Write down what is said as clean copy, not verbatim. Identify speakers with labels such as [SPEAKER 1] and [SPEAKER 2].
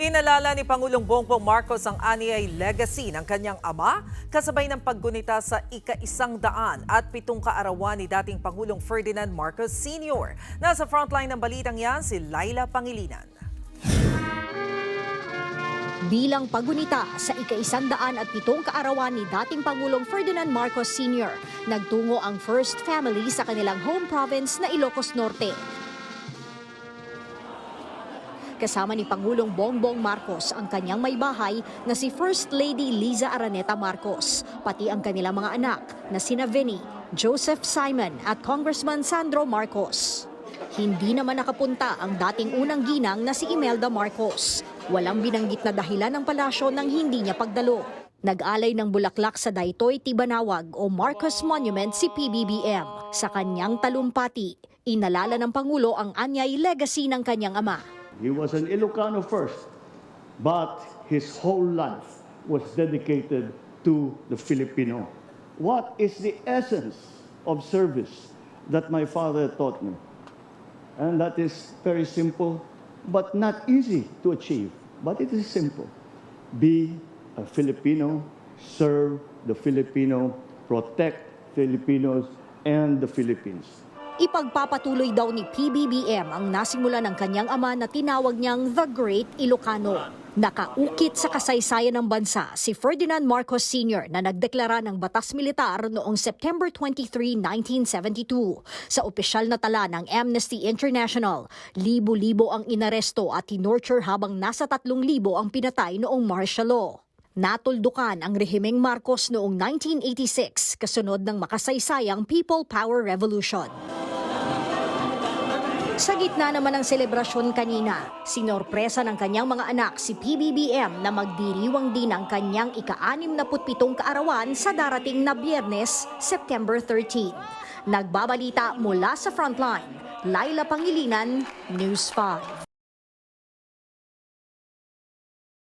[SPEAKER 1] Inalala ni Pangulong Bongbong Marcos ang anyay legacy ng kanyang ama kasabay ng paggunita sa ika-100 at 7 kaarawan ni dating Pangulong Ferdinand Marcos Sr. Nasa frontline ng balitang yan si Laila Pangilinan.
[SPEAKER 2] Bilang paggunita sa ika-107 kaarawan ni dating Pangulong Ferdinand Marcos Sr., nagtungo ang First Family sa kanilang home province na Ilocos Norte. Kasama ni Pangulong Bongbong Marcos ang kanyang may bahay na si First Lady Liza Araneta Marcos, pati ang kanilang mga anak na sina Vinnie, Joseph Simon at Congressman Sandro Marcos. Hindi naman nakapunta ang dating unang ginang na si Imelda Marcos. Walang binanggit na dahilan ng palasyo nang hindi niya pagdalo. Nag-alay ng bulaklak sa Daytoy Tibanawag o Marcos Monument si PBBM. Sa kanyang talumpati, inalala ng Pangulo ang anyay legacy ng kanyang ama.
[SPEAKER 3] He was an Ilocano first, but his whole life was dedicated to the Filipino. What is the essence of service that my father taught me? And that is very simple, but not easy to achieve. But it is simple. Be a Filipino, serve the Filipino, protect Filipinos and the Philippines.
[SPEAKER 2] Ipagpapatuloy daw ni PBBM ang nasimula ng kanyang ama na tinawag niyang The Great Ilocano. Nakaukit sa kasaysayan ng bansa si Ferdinand Marcos Sr. na nagdeklara ng batas militar noong September 23, 1972. Sa opisyal na tala ng Amnesty International, libo-libo ang inaresto at tinorture habang nasa 3,000 ang pinatay noong martial law. Natuldukan ang rehimeng Marcos noong 1986 kasunod ng makasaysayang People Power Revolution. Sa gitna naman ng selebrasyon kanina, sinorpresa ng kanyang mga anak si PBBM na magdiriwang din ang kanyang ika-67 kaarawan sa darating na Biyernes, September 13. Nagbabalita mula sa frontline, Laila Pangilinan, News 5.